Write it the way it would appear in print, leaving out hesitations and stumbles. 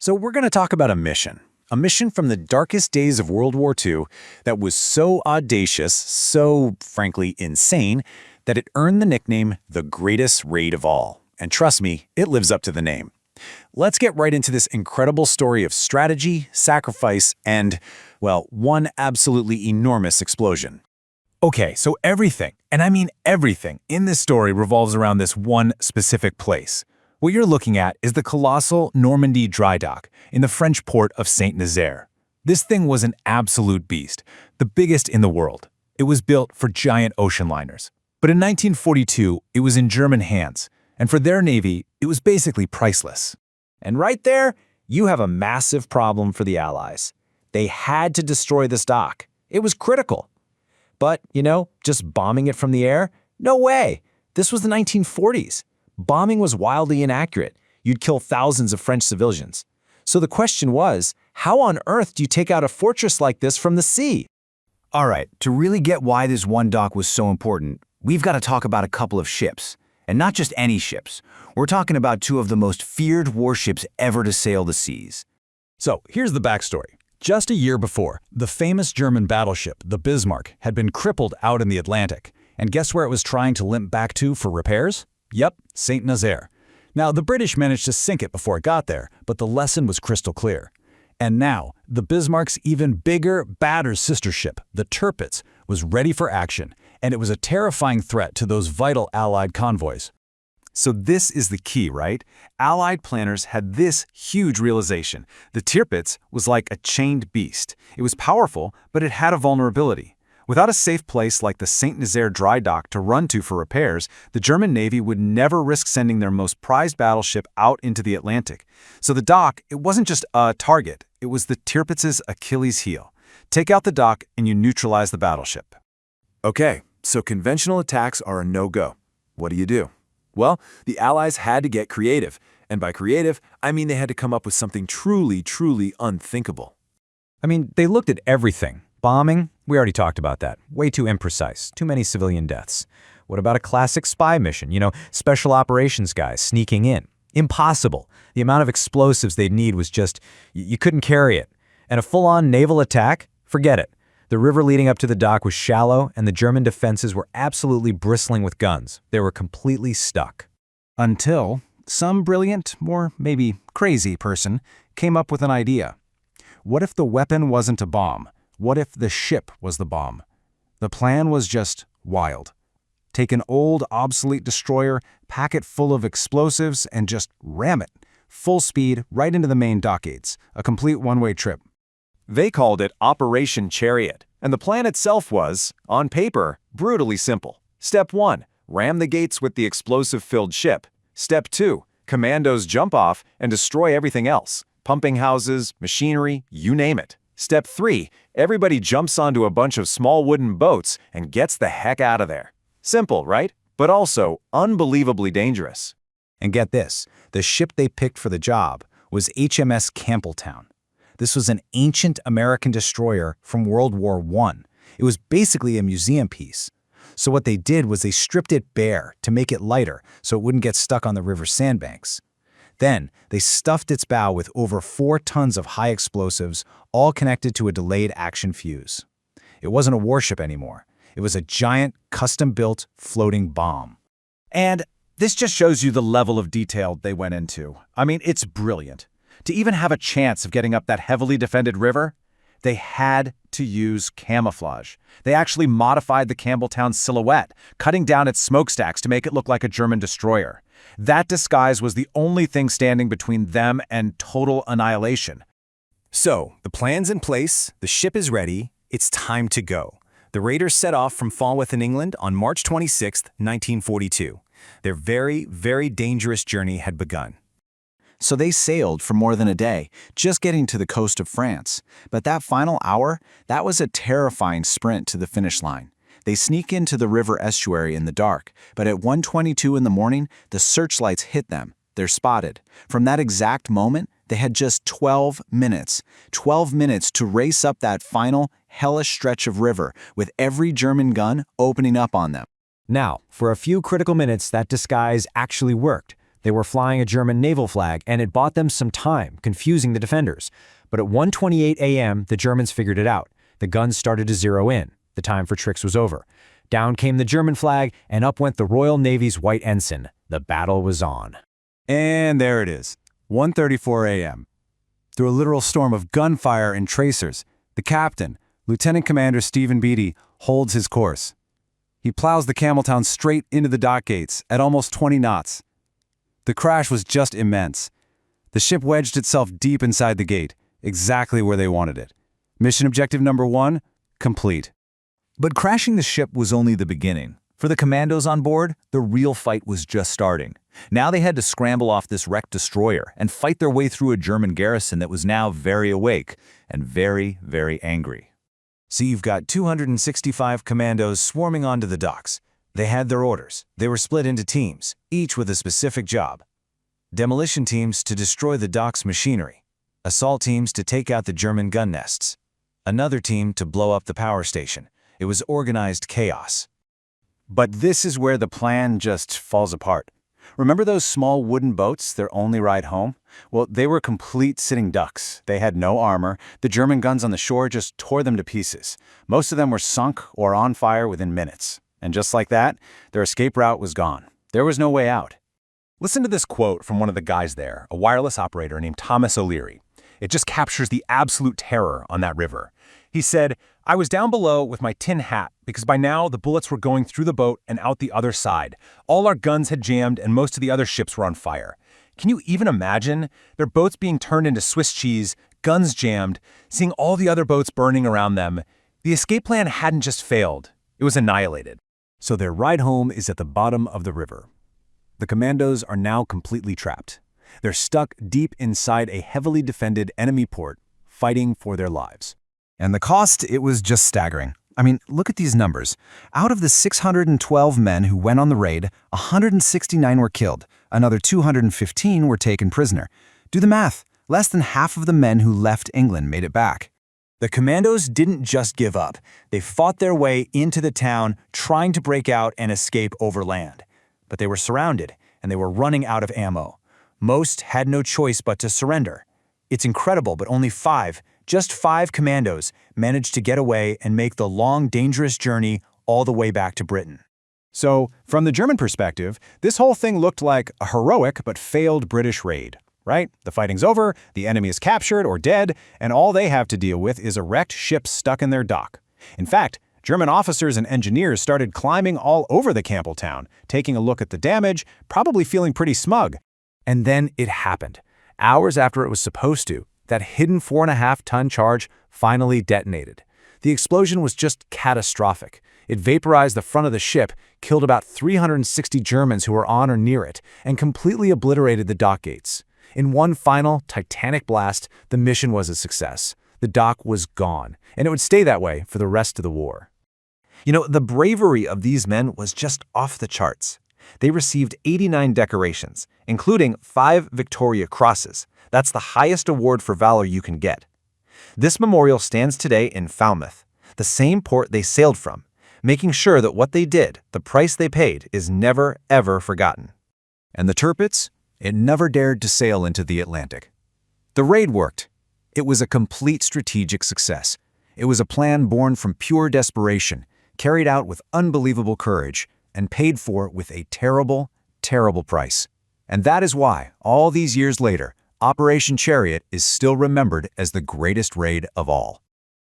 So we're going to talk about a mission. A mission from the darkest days of World War II that was so audacious, so, frankly, insane, that it earned the nickname the greatest raid of all. And trust me, it lives up to the name. Let's get right into this incredible story of strategy, sacrifice, and, well, one absolutely enormous explosion. Okay, so everything, and I mean everything, in this story revolves around this one specific place. What you're looking at is the colossal Normandie dry dock in the French port of Saint-Nazaire. This thing was an absolute beast, the biggest in the world. It was built for giant ocean liners. But in 1942, it was in German hands, and for their navy, it was basically priceless. And right there, you have a massive problem for the Allies. They had to destroy this dock. It was critical. But, just bombing it from the air? No way! This was the 1940s. Bombing was wildly inaccurate. You'd kill thousands of French civilians. So the question was, how on earth do you take out a fortress like this from the sea? All right, to really get why this one dock was so important, we've got to talk about a couple of ships. And not just any ships. We're talking about two of the most feared warships ever to sail the seas. So here's the backstory. Just a year before, the famous German battleship, the Bismarck, had been crippled out in the Atlantic. And guess where it was trying to limp back to for repairs? Yep, Saint-Nazaire. Now, the British managed to sink it before it got there, but the lesson was crystal clear. And now, the Bismarck's even bigger, badder sister ship, the Tirpitz, was ready for action, and it was a terrifying threat to those vital Allied convoys. So this is the key, right? Allied planners had this huge realization. The Tirpitz was like a chained beast. It was powerful, but it had a vulnerability. Without a safe place like the Saint-Nazaire dry dock to run to for repairs, the German Navy would never risk sending their most prized battleship out into the Atlantic. So the dock, it wasn't just a target, it was the Tirpitz's Achilles heel. Take out the dock and you neutralize the battleship. Okay, so conventional attacks are a no-go. What do? Well, the Allies had to get creative. And by creative, I mean they had to come up with something truly, truly unthinkable. They looked at everything. Bombing? We already talked about that. Way too imprecise. Too many civilian deaths. What about a classic spy mission? Special operations guys sneaking in. Impossible. The amount of explosives they'd need was just, you couldn't carry it. And a full-on naval attack? Forget it. The river leading up to the dock was shallow, and the German defenses were absolutely bristling with guns. They were completely stuck. Until some brilliant, or maybe crazy person came up with an idea. What if the weapon wasn't a bomb? What if the ship was the bomb? The plan was just wild. Take an old, obsolete destroyer, pack it full of explosives, and just ram it, full speed, right into the main dockades. A complete one-way trip. They called it Operation Chariot, and the plan itself was, on paper, brutally simple. Step 1, ram the gates with the explosive-filled ship. Step 2, Commandos jump off and destroy everything else. Pumping houses, machinery, you name it. Step 3, everybody jumps onto a bunch of small wooden boats and gets the heck out of there. Simple, right? But also unbelievably dangerous. And get this, the ship they picked for the job was HMS Campbeltown. This was an ancient American destroyer from World War I. It was basically a museum piece. So what they did was they stripped it bare to make it lighter so it wouldn't get stuck on the river sandbanks. Then, they stuffed its bow with over 4 tons of high explosives, all connected to a delayed action fuse. It wasn't a warship anymore. It was a giant, custom-built, floating bomb. And this just shows you the level of detail they went into. It's brilliant. To even have a chance of getting up that heavily defended river, they had to use camouflage. They actually modified the Campbeltown silhouette, cutting down its smokestacks to make it look like a German destroyer. That disguise was the only thing standing between them and total annihilation. So, the plan's in place, the ship is ready, it's time to go. The raiders set off from Falmouth in England on March 26, 1942. Their very, very dangerous journey had begun. So they sailed for more than a day, just getting to the coast of France. But that final hour, that was a terrifying sprint to the finish line. They sneak into the river estuary in the dark, but at 1:22 in the morning, the searchlights hit them. They're spotted. From that exact moment, they had just 12 minutes. 12 minutes to race up that final, hellish stretch of river with every German gun opening up on them. Now, for a few critical minutes, that disguise actually worked. They were flying a German naval flag, and it bought them some time, confusing the defenders. But at 1:28 a.m., the Germans figured it out. The guns started to zero in. The time for tricks was over. Down came the German flag, and up went the Royal Navy's white ensign. The battle was on. And there it is, 1:34 a.m. Through a literal storm of gunfire and tracers, the captain, Lieutenant Commander Stephen Beatty, holds his course. He plows the Campbeltown straight into the dock gates at almost 20 knots. The crash was just immense. The ship wedged itself deep inside the gate, exactly where they wanted it. Mission objective number 1, complete. But crashing the ship was only the beginning. For the commandos on board, the real fight was just starting. Now they had to scramble off this wrecked destroyer and fight their way through a German garrison that was now very awake and very, very angry. So you've got 265 commandos swarming onto the docks. They had their orders. They were split into teams, each with a specific job. Demolition teams to destroy the dock's machinery. Assault teams to take out the German gun nests. Another team to blow up the power station. It was organized chaos. But this is where the plan just falls apart. Remember those small wooden boats, their only ride home? Well, they were complete sitting ducks. They had no armor. The German guns on the shore just tore them to pieces. Most of them were sunk or on fire within minutes. And just like that, their escape route was gone. There was no way out. Listen to this quote from one of the guys there, a wireless operator named Thomas O'Leary. It just captures the absolute terror on that river. He said, "I was down below with my tin hat because by now the bullets were going through the boat and out the other side. All our guns had jammed and most of the other ships were on fire. Can you even imagine? Their boats being turned into Swiss cheese, guns jammed, seeing all the other boats burning around them. The escape plan hadn't just failed, it was annihilated." So their ride home is at the bottom of the river. The commandos are now completely trapped. They're stuck deep inside a heavily defended enemy port, fighting for their lives. And the cost, it was just staggering. I mean, look at these numbers. Out of the 612 men who went on the raid, 169 were killed. Another 215 were taken prisoner. Do the math. Less than half of the men who left England made it back. The commandos didn't just give up. They fought their way into the town, trying to break out and escape overland. But they were surrounded, and they were running out of ammo. Most had no choice but to surrender. It's incredible, but only just five commandos managed to get away and make the long, dangerous journey all the way back to Britain. So, from the German perspective, this whole thing looked like a heroic but failed British raid, right? The fighting's over, the enemy is captured or dead, and all they have to deal with is a wrecked ship stuck in their dock. In fact, German officers and engineers started climbing all over the Campbeltown, taking a look at the damage, probably feeling pretty smug. And then it happened. Hours after it was supposed to, that hidden 4.5-ton charge finally detonated. The explosion was just catastrophic. It vaporized the front of the ship, killed about 360 Germans who were on or near it, and completely obliterated the dock gates. In one final, titanic blast, the mission was a success. The dock was gone, and it would stay that way for the rest of the war. You know, the bravery of these men was just off the charts. They received 89 decorations, including 5 Victoria Crosses. That's the highest award for valor you can get. This memorial stands today in Falmouth, the same port they sailed from, making sure that what they did, the price they paid, is never, ever forgotten. And the Tirpitz? It never dared to sail into the Atlantic. The raid worked. It was a complete strategic success. It was a plan born from pure desperation, carried out with unbelievable courage, and paid for with a terrible, terrible price. And that is why, all these years later, Operation Chariot is still remembered as the greatest raid of all.